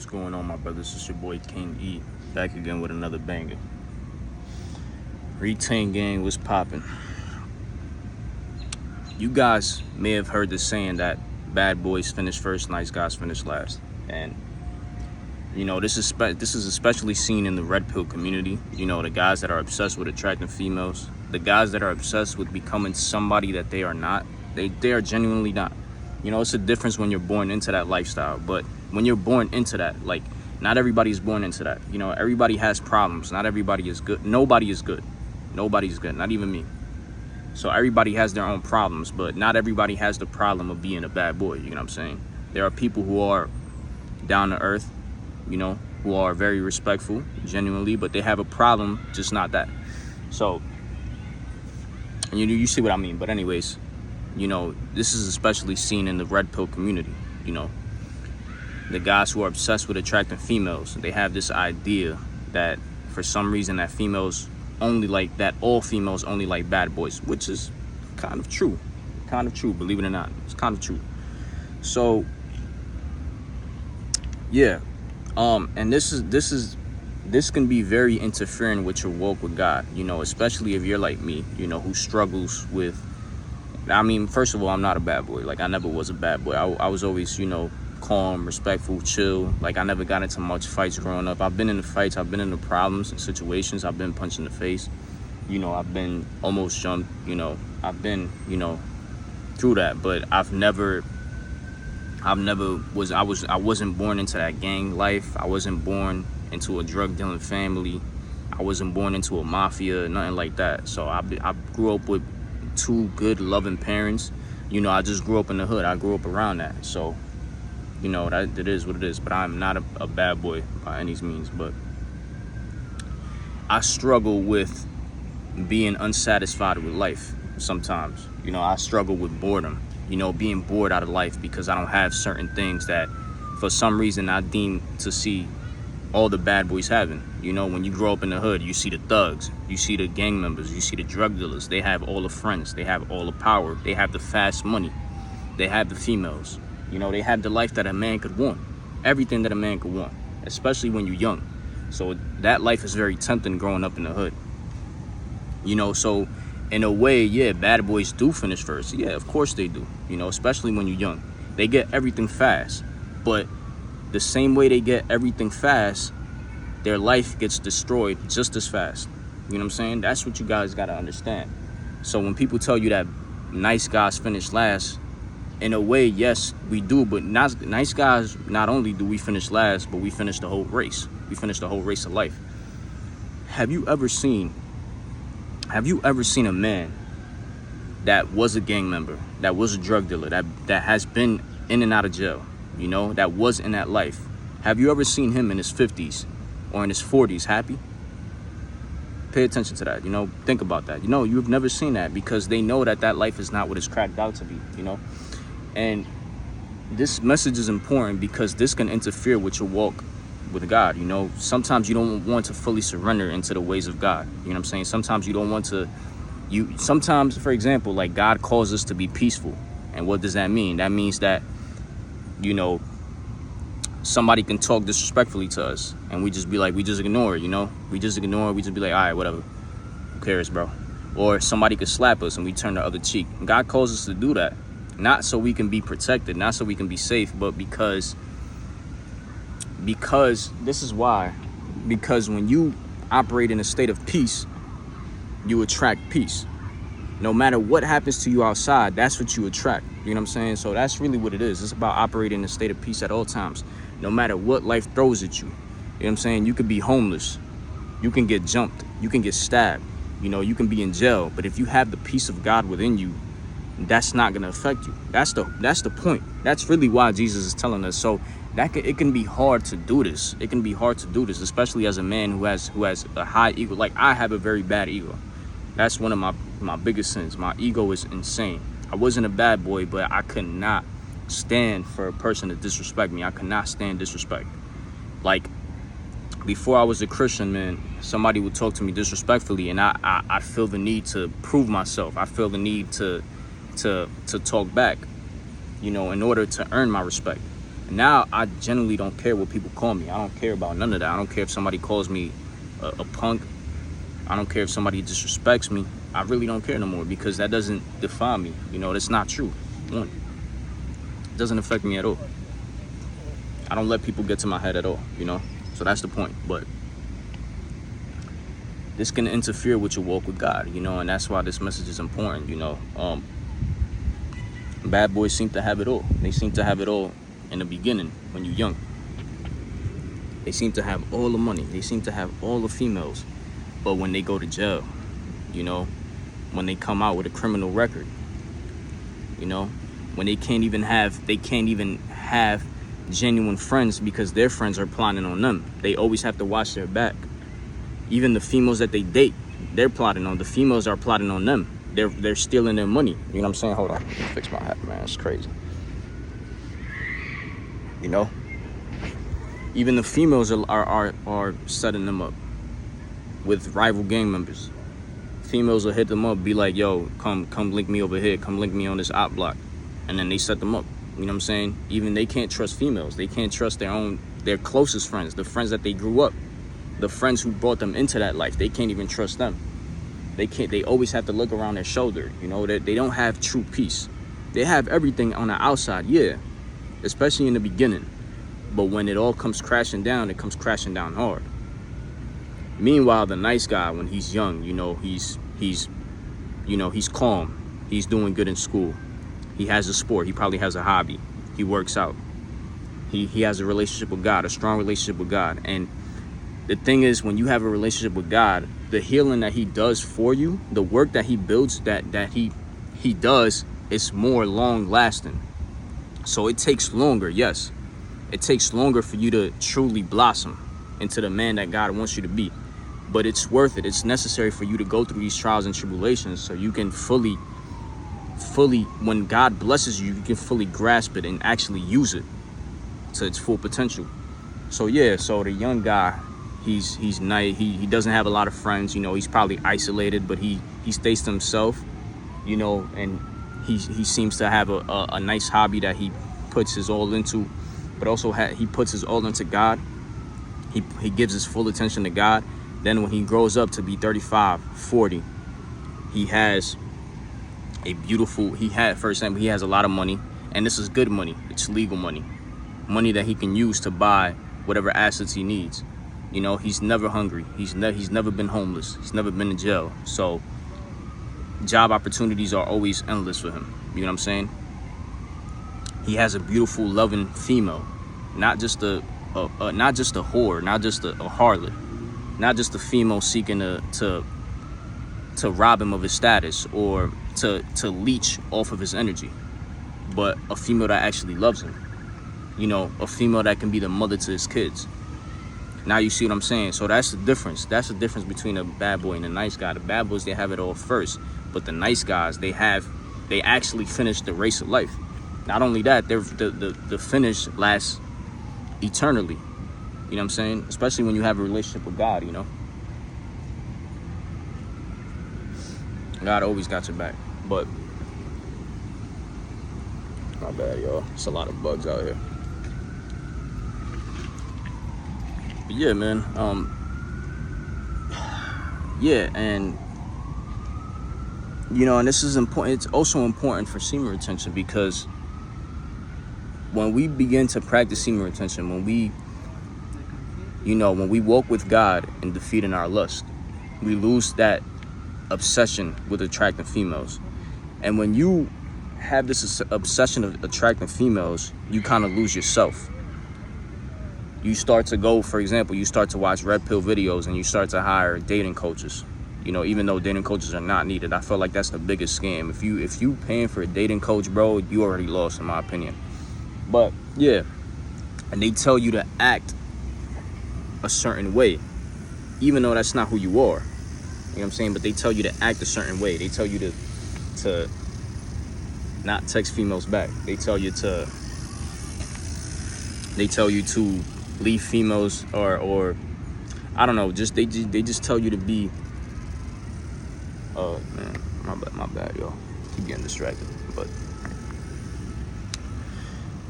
What's going on, my brothers? It's your boy King E, back again with another banger. Retain gang was popping. You guys may have heard the saying that bad boys finish first, nice guys finish last. And this is especially seen in the red pill community. The guys that are obsessed with attracting females, the guys that are obsessed with becoming somebody that they are not. They are genuinely not. It's a difference when you're born into that lifestyle, but when you're born into that, like, not everybody's born into that. Everybody has problems. Not everybody is good. Nobody is good. Nobody's good. Not even me. So everybody has their own problems, but not everybody has the problem of being a bad boy. You know what I'm saying? There are people who are down to earth, who are very respectful, genuinely, but they have a problem, just not that. So, you see what I mean. But anyways, this is especially seen in the red pill community. The guys who are obsessed with attracting females, they have this idea that for some reason that all females only like bad boys, which is kind of true, believe it or not. It's kind of true. So yeah, and this can be very interfering with your walk with God, especially if you're like me, who struggles with, first of all, I'm not a bad boy. Like, I never was a bad boy. I was always, calm, respectful, chill. Like, I never got into much fights growing up. I've been in the fights, I've been in the problems and situations, I've been punched in the face, I've been almost jumped, I've been, through that. But I wasn't born into that gang life. I wasn't born into a drug dealing family. I wasn't born into a mafia, nothing like that. So I grew up with two good, loving parents. I just grew up in the hood. I grew up around that. So, that it is what it is. But I'm not a bad boy by any means. But I struggle with being unsatisfied with life sometimes. I struggle with boredom. Being bored out of life because I don't have certain things that, for some reason, I deem to see all the bad boys having. When you grow up in the hood, you see the thugs, you see the gang members, you see the drug dealers. They have all the friends, they have all the power, they have the fast money, they have the females. They have the life that a man could want, everything that a man could want, especially when you're young. So that life is very tempting growing up in the hood. So in a way, yeah, bad boys do finish first. Yeah, of course they do, especially when you're young. They get everything fast, but the same way they get everything fast, their life gets destroyed just as fast. You know what I'm saying? That's what you guys got to understand. So when people tell you that nice guys finish last, in a way, yes, we do. But nice guys, not only do we finish last, but we finish the whole race. We finish the whole race of life. Have you ever seen a man that was a gang member, that was a drug dealer, that has been in and out of jail, that was in that life? Have you ever seen him in his 50s or in his 40s happy? Pay attention to that. Think about that. You've never seen that, because they know that life is not what it's cracked out to be. And this message is important because this can interfere with your walk with God. Sometimes you don't want to fully surrender into the ways of God. You know what I'm saying? Sometimes you don't want to. Sometimes, for example, like, God calls us to be peaceful. And what does that mean? That means that, somebody can talk disrespectfully to us and we just be like, we just ignore it, we just be like, all right, whatever, who cares, bro? Or somebody could slap us and we turn the other cheek. God calls us to do that, not so we can be protected, not so we can be safe, but because this is why. Because when you operate in a state of peace, you attract peace. No matter what happens to you outside, that's what you attract. You know what I'm saying? So that's really what it is. It's about operating in a state of peace at all times, no matter what life throws at you. You know what I'm saying? You could be homeless, you can get jumped, you can get stabbed, you can be in jail. But if you have the peace of God within you, that's not going to affect you. That's the point. That's really why Jesus is telling us. So it can be hard to do this. It can be hard to do this, especially as a man who has a high ego. Like, I have a very bad ego. That's one of my biggest sins. My ego is insane. I wasn't a bad boy, but I could not stand for a person to disrespect me. I could not stand disrespect. Like, before I was a Christian, man, somebody would talk to me disrespectfully, and I feel the need to prove myself. I feel the need to talk back, in order to earn my respect. Now I generally don't care what people call me. I don't care about none of that. I don't care if somebody calls me a punk. I don't care if somebody disrespects me. I really don't care no more, because that doesn't define me. You know, that's not true. One, it doesn't affect me at all. I don't let people get to my head at all, you know? So that's the point. But this can interfere with your walk with God, you know, and that's why this message is important, you know. Bad boys seem to have it all. They seem to have it all in the beginning when you're young. They seem to have all the money. They seem to have all the females. But when they go to jail, you know, when they come out with a criminal record, you know, when they can't even have genuine friends because their friends are plotting on them. They always have to watch their back. Even the females that they date, they're plotting on. The females are plotting on them. They're stealing their money. You know what I'm saying? Hold on, fix my hat, man. It's crazy. You know, even the females are setting them up with rival gang members. Females will hit them up, be like, "Yo, come link me over here. Come link me on this op block," and then they set them up. You know what I'm saying? Even they can't trust females. They can't trust their closest friends, the friends that they grew up, the friends who brought them into that life. They can't even trust them. They always have to look around their shoulder. You know, they don't have true peace. They have everything on the outside, yeah, especially in the beginning. But when it all comes crashing down, it comes crashing down hard. Meanwhile, the nice guy, when he's young, you know, he's calm. He's doing good in school. He has a sport. He probably has a hobby. He works out. He has a relationship with God, a strong relationship with God. And the thing is, when you have a relationship with God, the healing that he does for you, the work that he builds, that he does, is more long lasting. So it takes longer, yes. It takes longer for you to truly blossom into the man that God wants you to be. But it's worth it. It's necessary for you to go through these trials and tribulations so you can fully, when God blesses you, you can fully grasp it and actually use it to its full potential. So yeah, so the young guy, he's nice. He doesn't have a lot of friends, you know. He's probably isolated, but he stays to himself, you know, and he seems to have a nice hobby that he puts his all into, but also he puts his all into God. He gives his full attention to God. Then when he grows up to be 35, 40, he has for example, he has a lot of money, and this is good money. It's legal money that he can use to buy whatever assets he needs. You know, he's never hungry. He's never been homeless. He's never been in jail. So job opportunities are always endless for him. You know what I'm saying? He has a beautiful, loving female, not just a whore, not just a harlot, not just a female seeking to rob him of his status or to leech off of his energy, but a female that actually loves him. You know, a female that can be the mother to his kids. Now you see what I'm saying? So that's the difference. That's the difference between a bad boy and a nice guy. The bad boys, they have it all first, but the nice guys, they actually finish the race of life. Not only that, the finish lasts eternally. You know what I'm saying? Especially when you have a relationship with God, you know? God always got your back. But my bad, y'all. It's a lot of bugs out here. But yeah, man. Yeah, and you know, and this is important. It's also important for semen retention, because when we begin to practice semen retention, when we walk with God and defeating our lust, we lose that obsession with attracting females. And when you have this obsession of attracting females, you kind of lose yourself. You start to go, for example, you start to watch red pill videos and you start to hire dating coaches. You know, even though dating coaches are not needed, I feel like that's the biggest scam. If you paying for a dating coach, bro, you already lost, in my opinion. But yeah, and they tell you to act a certain way, even though that's not who you are. You know what I'm saying? But they tell you to act a certain way. They tell you to not text females back. They tell you to leave females or I don't know. They just tell you to be. Oh man, my bad, y'all. Keep getting distracted, but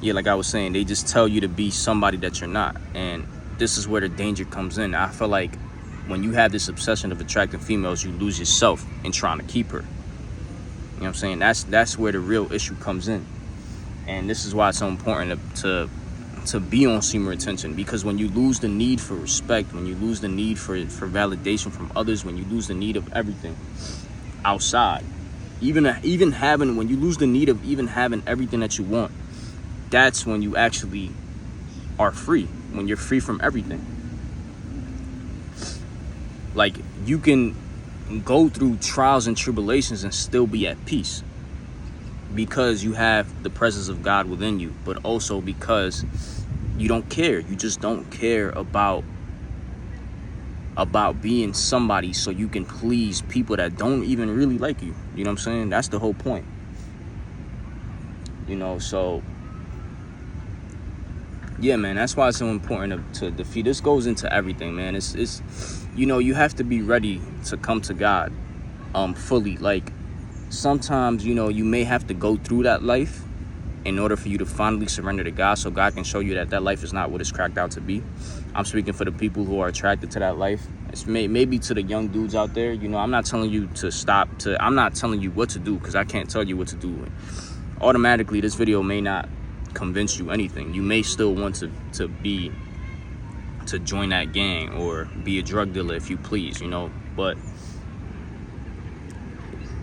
yeah, like I was saying, they just tell you to be somebody that you're not. And this is where the danger comes in. I feel like when you have this obsession of attracting females, you lose yourself in trying to keep her. You know what I'm saying? That's where the real issue comes in. And this is why it's so important to be on semen retention, because when you lose the need for respect, when you lose the need for validation from others, when you lose the need of everything outside, even having, when you lose the need of even having everything that you want, that's when you actually are free, when you're free from everything. Like, you can go through trials and tribulations and still be at peace, because you have the presence of God within you, but also because you don't care. You just don't care about being somebody so you can please people that don't even really like you. You know what I'm saying? That's the whole point. You know, so yeah, man, that's why it's so important to defeat. This goes into everything, man. It's you know, you have to be ready to come to God fully. Like, sometimes, you know, you may have to go through that life in order for you to finally surrender to God, so God can show you that life is not what it's cracked out to be. I'm speaking for the people who are attracted to that life. It's maybe to the young dudes out there. You know, I'm not telling you to stop. I'm not telling you what to do, because I can't tell you what to do. Automatically, this video may not convince you anything. You may still want to join that gang or be a drug dealer if you please, you know, but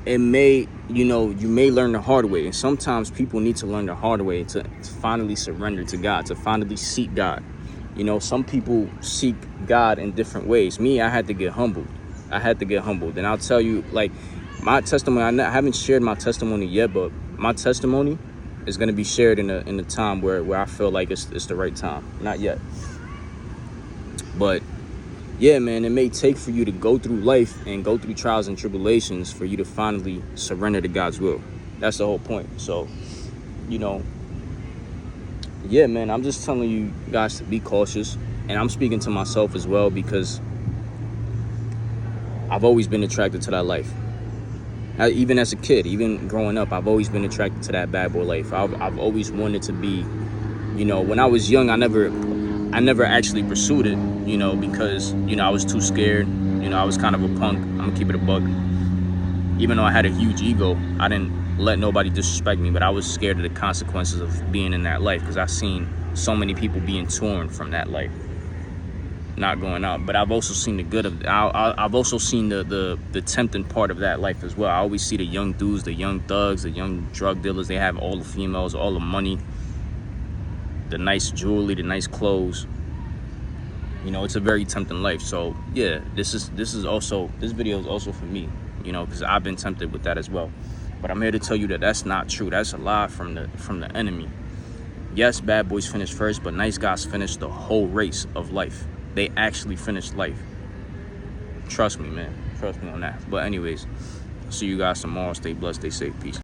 it may, you know, you may learn the hard way. And sometimes people need to learn the hard way to finally surrender to God, to finally seek God. You know, some people seek God in different ways. Me, I had to get humbled. And I'll tell you, like, my testimony, I haven't shared my testimony yet, but my testimony is going to be shared in a time where I feel like it's the right time. Not yet. But yeah, man, it may take for you to go through life and go through trials and tribulations for you to finally surrender to God's will. That's the whole point. So, you know, yeah, man, I'm just telling you guys to be cautious. And I'm speaking to myself as well, because I've always been attracted to that life. Even as a kid, even growing up, I've always been attracted to that bad boy life. I've always wanted to be, you know, when I was young, I never actually pursued it, you know, because, you know, I was too scared. You know, I was kind of a punk. I'm gonna keep it a buck. Even though I had a huge ego, I didn't let nobody disrespect me, but I was scared of the consequences of being in that life, because I've seen so many people being torn from that life, not going out. But I've also seen the good of I've also seen the tempting part of that life as well. I always see the young dudes, the young thugs, the young drug dealers. They have all the females, all the money, the nice jewelry, the nice clothes. You know, it's a very tempting life. So yeah, this video is also for me, you know, because I've been tempted with that as well. But I'm here to tell you that that's not true. That's a lie from the enemy. Yes, bad boys finish first, but nice guys finish the whole race of life. They actually finish life. Trust me, man. Trust me on that. But anyways, see you guys tomorrow. Stay blessed. Stay safe. Peace.